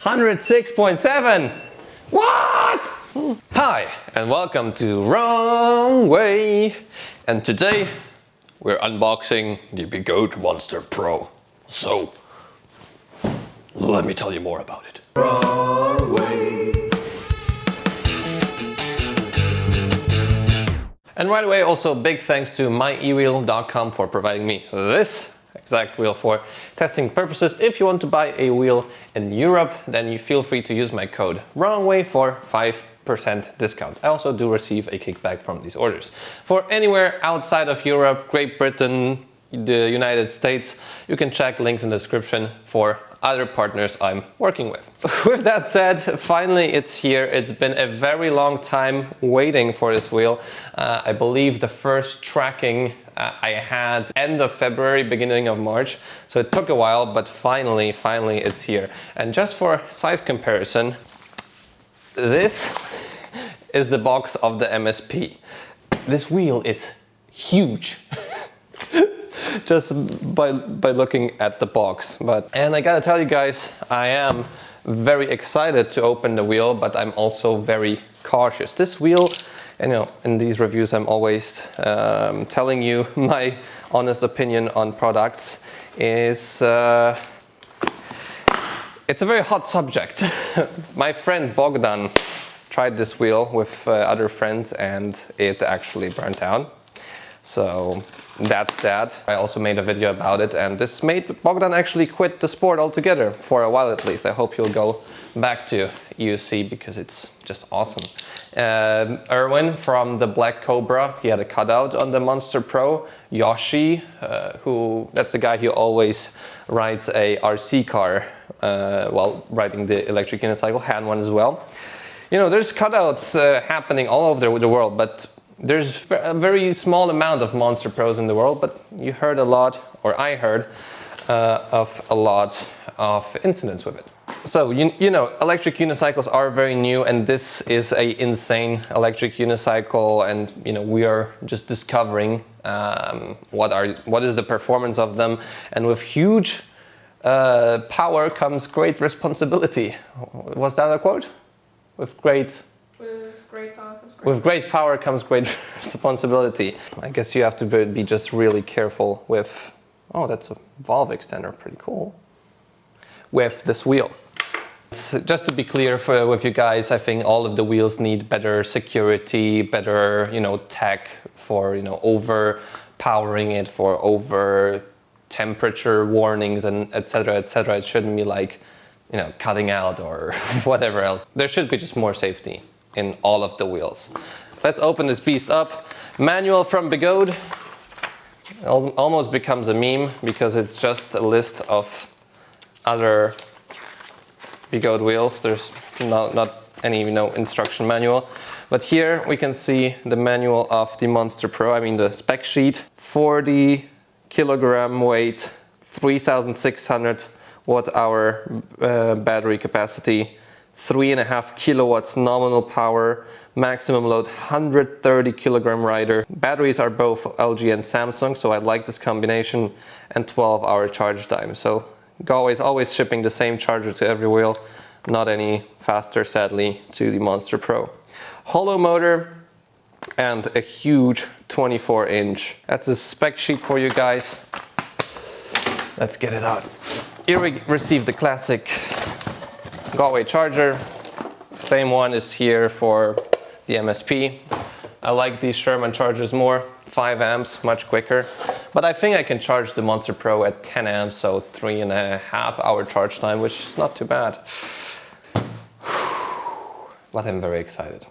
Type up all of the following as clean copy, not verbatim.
106.7! What? Hi, and welcome to Wrong Way. And today we're unboxing the Goat Monster Pro. So, let me tell you more about it. Wrong Way. And right away, also big thanks to myewheel.com for providing me this exact wheel for testing purposes. If you want to buy a wheel in Europe, then you feel free to use my code WRONGWAY for 5% discount. I also do receive a kickback from these orders. For anywhere outside of Europe, Great Britain, the United States, you can check links in the description for other partners I'm working with. With that said, finally it's here. It's been a very long time waiting for this wheel. I believe the first tracking I had end of February, beginning of March. So it took a while, but finally it's here. And just for size comparison, this is the box of the MSP. This wheel is huge. Just by looking at the box. And I gotta tell you guys, I am very excited to open the wheel, but I'm also very cautious. This wheel, you know, in these reviews I'm always telling you my honest opinion on products, is it's a very hot subject. My friend Bogdan tried this wheel with other friends and it actually burnt down. So that's that. I also made a video about it, and this made Bogdan actually quit the sport altogether, for a while at least. I hope he'll go back to UC because it's just awesome. Erwin from the Black Cobra, he had a cutout on the Monster Pro. Yoshi, that's the guy who always rides a RC car while riding the electric unicycle, had one as well. You know, there's cutouts happening all over the world, but there's a very small amount of Monster Pros in the world, but you heard a lot, or I heard, of a lot of incidents with it. So, you know, electric unicycles are very new, and this is a insane electric unicycle, and, you know, we are just discovering what is the performance of them, and with huge power comes great responsibility. Was that a quote? With great power comes great responsibility. I guess you have to be just really careful with, oh, that's a valve extender, pretty cool, with this wheel. Just to be clear with you guys, I think all of the wheels need better security, better, you know, tech for, you know, overpowering it, for over temperature warnings and etc. etc. It shouldn't be like, you know, cutting out or whatever else. There should be just more safety in all of the wheels. Let's open this beast up. Manual from Begode. Almost becomes a meme because it's just a list of other Begode wheels. There's not any, you know, instruction manual. But here we can see the manual of the Monster Pro. I mean the spec sheet. 40 kilogram weight, 3,600 watt-hour battery capacity. 3.5 kilowatts nominal power, maximum load 130 kilogram rider. Batteries are both LG and Samsung, so I like this combination, and 12-hour charge time. So Galway's always shipping the same charger to every wheel, not any faster, sadly, to the Monster Pro. Hollow motor and a huge 24-inch. That's a spec sheet for you guys. Let's get it out. Here we received the classic Galway Charger. Same one is here for the MSP. I like these Sherman chargers more. 5 amps, much quicker. But I think I can charge the Monster Pro at 10 amps, so 3.5 hour charge time, which is not too bad. But I'm very excited.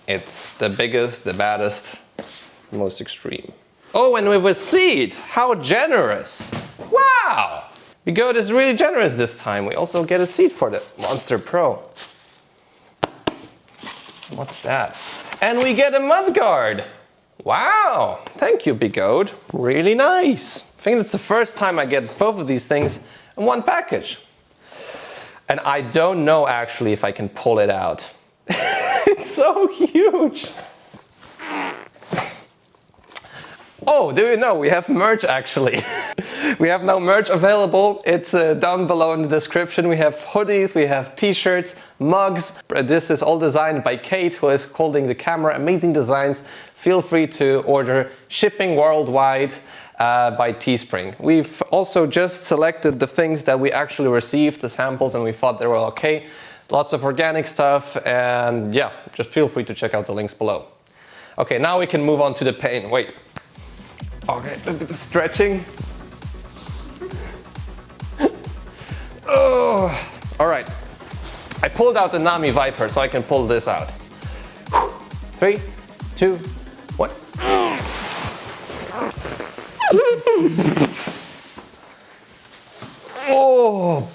It's the biggest, the baddest, most extreme. Oh, and with a seat! How generous! Wow! Begode is really generous this time. We also get a seat for the Monster Pro. What's that? And we get a mudguard. Wow! Thank you, Begode. Really nice. I think it's the first time I get both of these things in one package. And I don't know actually if I can pull it out. It's so huge. Oh, do you know, we have merch actually. We have no merch available. It's down below in the description. We have hoodies, we have t-shirts, mugs. This is all designed by Kate, who is holding the camera. Amazing designs. Feel free to order. Shipping worldwide by Teespring. We've also just selected the things that we actually received, the samples, and we thought they were okay. Lots of organic stuff, and yeah, just feel free to check out the links below. Okay, now we can move on to the pain. Wait. Okay, a bit of stretching. Oh, all right. I pulled out the Nami Viper, so I can pull this out. 3, 2, 1. Oh.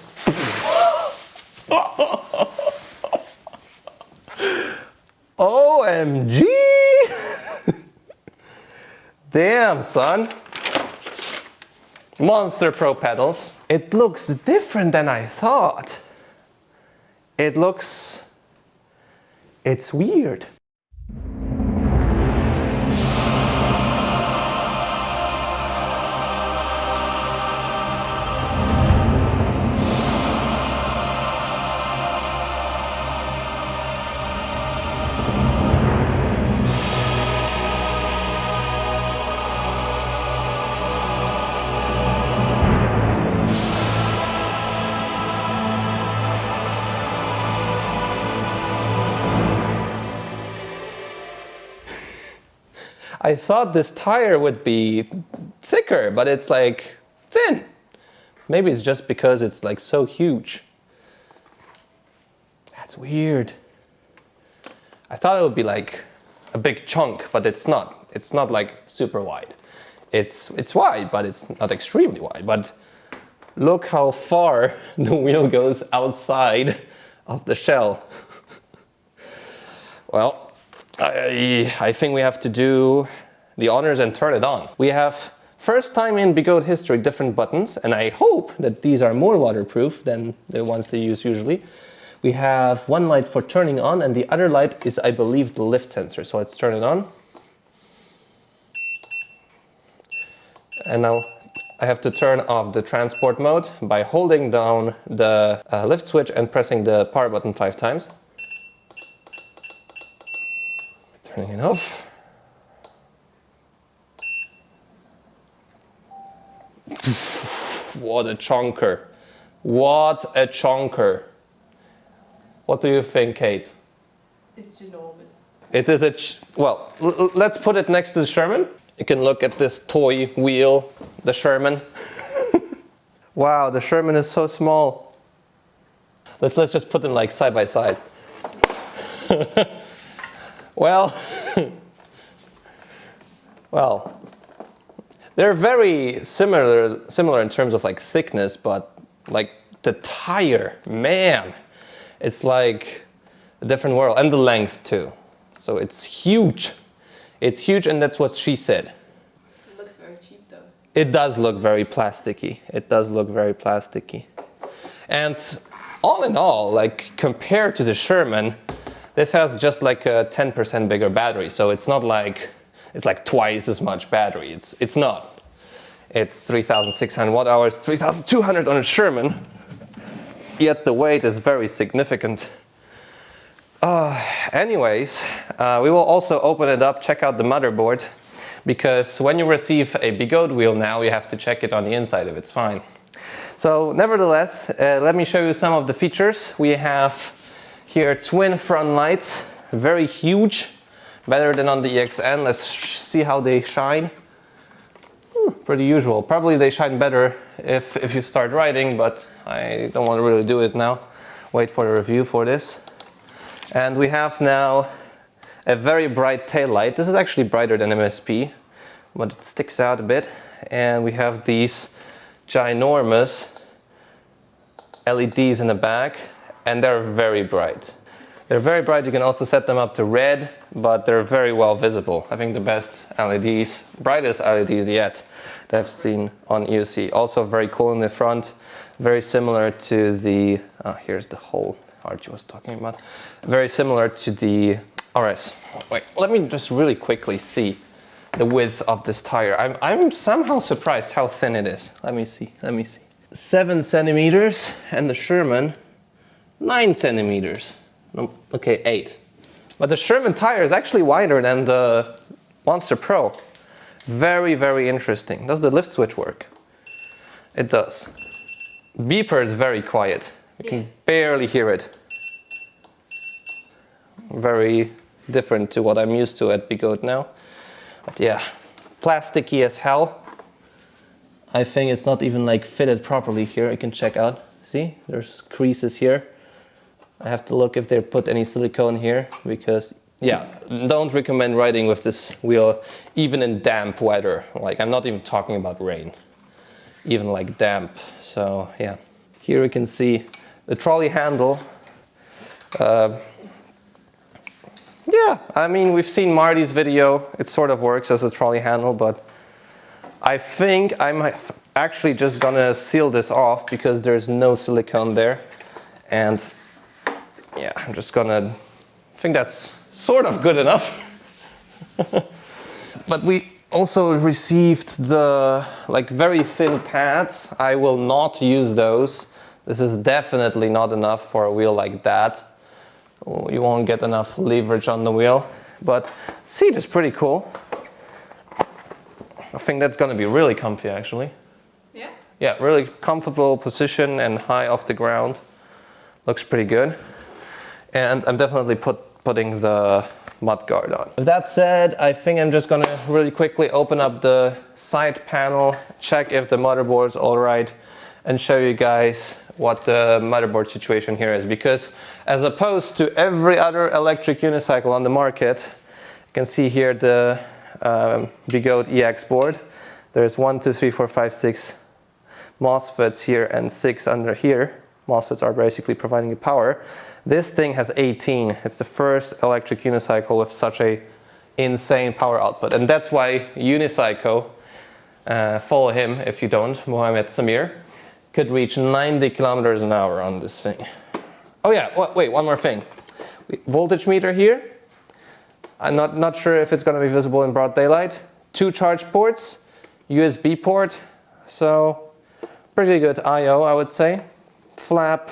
OMG. Damn, son. Monster Pro pedals. It looks different than I thought. It's weird. I thought this tire would be thicker, but it's like thin. Maybe it's just because it's like so huge. That's weird. I thought it would be like a big chunk, but it's not. It's not like super wide. It's wide, but it's not extremely wide. But look how far the wheel goes outside of the shell. Well, I think we have to do the honors and turn it on. We have, first time in Bigoad history, different buttons, and I hope that these are more waterproof than the ones they use usually. We have one light for turning on, and the other light is, I believe, the lift sensor. So let's turn it on. And now I have to turn off the transport mode by holding down the lift switch and pressing the power button 5 times. Turning it off. What a chonker. What a chonker. What do you think, Kate? It's ginormous. It is well, let's put it next to the Sherman. You can look at this toy wheel, the Sherman. Wow, the Sherman is so small. Let's just put them like side by side. Well, well, they're very similar in terms of like thickness, but like the tire, man, it's like a different world, and the length too. So it's huge. It's huge, and that's what she said. It looks very cheap though. It does look very plasticky. It does look very plasticky. And all in all, like compared to the Sherman, this has just like a 10% bigger battery, so it's not like it's like twice as much battery. It's not. It's 3,600 watt hours, 3,200 on a Sherman. Yet the weight is very significant. Anyways, we will also open it up, check out the motherboard, because when you receive a Bigoad wheel now, you have to check it on the inside if it's fine. So nevertheless, let me show you some of the features. We have here twin front lights, very huge, better than on the EXN. Let's see how they shine. Pretty usual. Probably they shine better if you start riding, but I don't want to really do it now. Wait for the review for this. And we have now a very bright tail light. This is actually brighter than MSP, but it sticks out a bit. And we have these ginormous LEDs in the back, and they're very bright. They're very bright. You can also set them up to red, but they're very well visible. I think the best LEDs, brightest LEDs yet that I've seen on EOC. Also very cool in the front, very similar to the, here's the hole Archie was talking about. Very similar to the RS. Wait, let me just really quickly see the width of this tire. I'm somehow surprised how thin it is. Let me see. 7 centimeters, and the Sherman 9 centimeters. No, okay, 8. But the Sherman tire is actually wider than the Monster Pro. Very, very interesting. Does the lift switch work? It does. Beeper is very quiet. You can barely hear it. Very different to what I'm used to at Bigot now. But yeah, plasticky as hell. I think it's not even like fitted properly here. I can check out. See, there's creases here. I have to look if they put any silicone here because, yeah, don't recommend riding with this wheel even in damp weather. Like, I'm not even talking about rain, even like damp. So yeah, here we can see the trolley handle. Yeah, I mean, we've seen Marty's video. It sort of works as a trolley handle, but I think I'm actually just gonna seal this off because there's no silicone there. And yeah, I'm just gonna, I think that's sort of good enough. But we also received the like very thin pads. I will not use those. This is definitely not enough for a wheel like that. You won't get enough leverage on the wheel, but seat is pretty cool. I think that's gonna be really comfy actually. Yeah? Yeah, really comfortable position and high off the ground. Looks pretty good. And I'm definitely putting the mud guard on. With that said, I think I'm just gonna really quickly open up the side panel, check if the motherboard's all right, and show you guys what the motherboard situation here is. Because as opposed to every other electric unicycle on the market, you can see here the Bigot EX board. There's 1, 2, 3, 4, 5, 6 MOSFETs here and 6 under here. MOSFETs are basically providing you power. This thing has 18. It's the first electric unicycle with such a insane power output. And that's why Unicycle, follow him if you don't, Mohamed Samir, could reach 90 kilometers an hour on this thing. Oh yeah, wait, one more thing. Voltage meter here. I'm not sure if it's going to be visible in broad daylight. 2 charge ports, USB port, so pretty good I/O, I would say. Flap,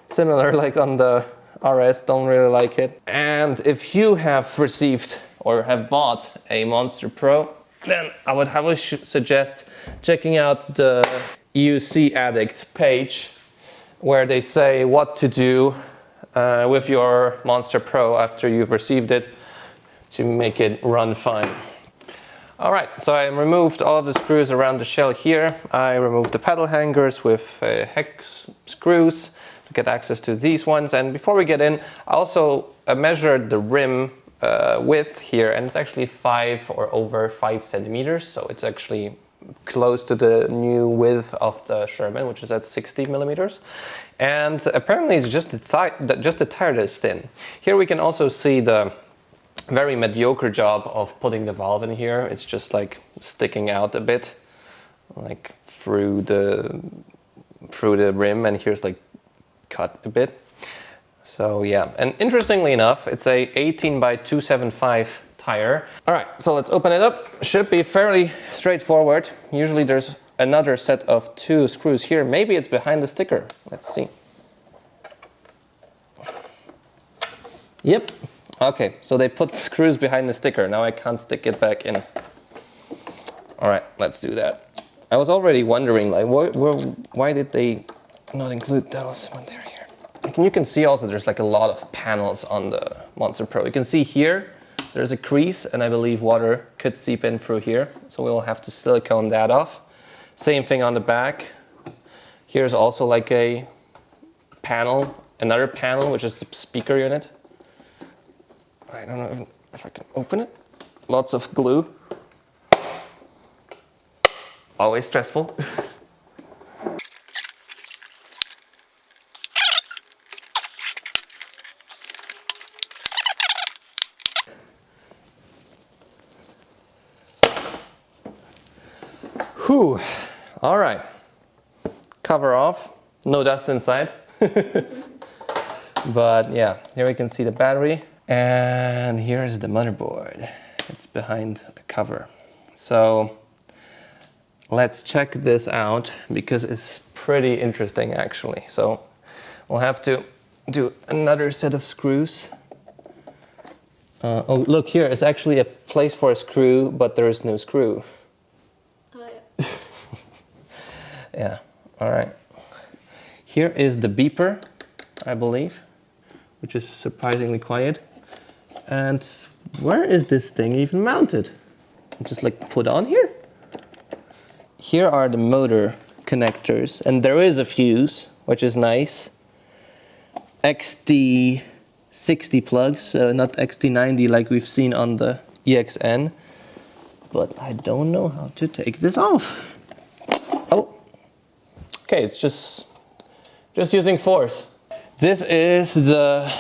similar like on the RS, don't really like it. And if you have received or have bought a Monster Pro, then I would highly suggest checking out the EUC Addict page, where they say what to do with your Monster Pro after you've received it to make it run fine. All right, so I removed all of the screws around the shell here. I removed the pedal hangers with hex screws to get access to these ones. And before we get in, I also measured the rim width here, and it's actually 5 or over 5 centimeters. So it's actually close to the new width of the Sherman, which is at 60 millimeters. And apparently it's just the tire that is thin. Here we can also see the very mediocre job of putting the valve in here. It's just like sticking out a bit, like through the rim, and here's like cut a bit. So yeah, and interestingly enough, it's a 18 by 275 tire. All right, so let's open it up. Should be fairly straightforward. Usually there's another set of 2 screws here. Maybe it's behind the sticker. Let's see. Yep. Okay, so they put screws behind the sticker. Now I can't stick it back in. All right, let's do that. I was already wondering, like, why did they not include those when they're here? Like, and you can see also there's like a lot of panels on the Monster Pro. You can see here, there's a crease, and I believe water could seep in through here. So we'll have to silicone that off. Same thing on the back. Here's also like a panel, another panel, which is the speaker unit. I don't know if I can open it. Lots of glue. Always stressful. Whew. All right. Cover off. No dust inside. But yeah, here we can see the battery. And here's the motherboard. It's behind the cover. So let's check this out because it's pretty interesting actually. So we'll have to do another set of screws. Oh, look here, it's actually a place for a screw, but there is no screw. Oh, yeah. Yeah, all right. Here is the beeper, I believe, which is surprisingly quiet. And where is this thing even mounted? Just like put on here? Here are the motor connectors, and there is a fuse, which is nice. XT60 plugs, not XT90 like we've seen on the EXN. But I don't know how to take this off. Oh, okay, it's just using force. This is the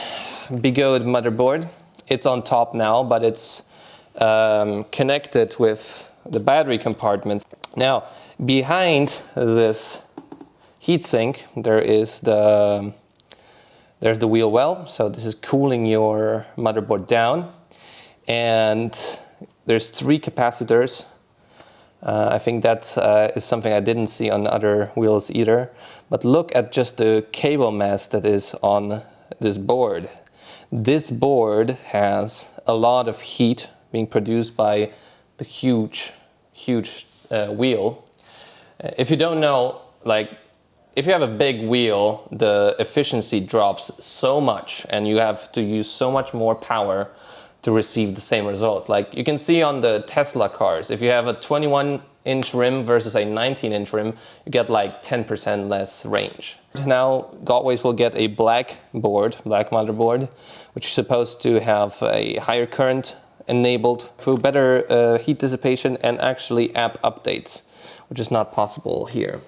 Bigode motherboard. It's on top now, but it's connected with the battery compartments. Now, behind this heatsink, there's the wheel well, so this is cooling your motherboard down. And there's 3 capacitors. I think that is something I didn't see on other wheels either. But look at just the cable mass that is on this board. This board has a lot of heat being produced by the huge wheel. If you don't know, like, if you have a big wheel, the efficiency drops so much and you have to use so much more power to receive the same results. Like you can see on the Tesla cars, if you have a 21-inch rim versus a 19-inch rim, you get like 10% less range. Now, Galways will get a black motherboard, which is supposed to have a higher current enabled for better heat dissipation and actually app updates, which is not possible here.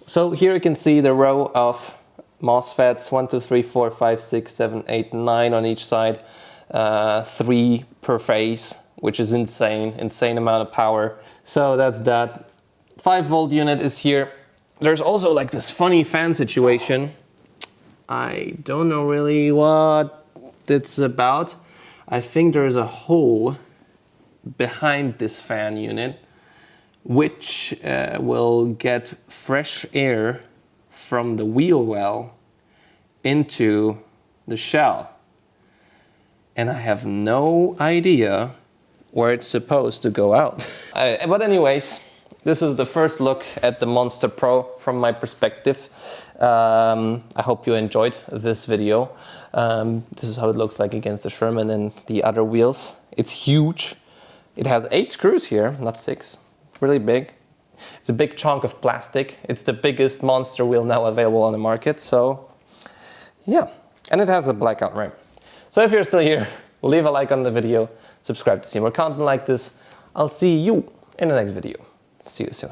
So here you can see the row of MOSFETs, 1, 2, 3, 4, 5, 6, 7, 8, 9 on each side, 3 per phase, which is insane amount of power. So that's that. 5-volt unit is here. There's also like this funny fan situation. I don't know really what it's about. I think there's a hole behind this fan unit which will get fresh air from the wheel well into the shell. And I have no idea where it's supposed to go out. But anyways, this is the first look at the Monster Pro from my perspective. I hope you enjoyed this video. This is how it looks like against the Sherman and the other wheels. It's huge. It has 8 screws here, not 6. Really big. It's a big chunk of plastic. It's the biggest monster wheel now available on the market. So yeah, and it has a blackout rim. So if you're still here, leave a like on the video, subscribe to see more content like this. I'll see you in the next video. See you soon.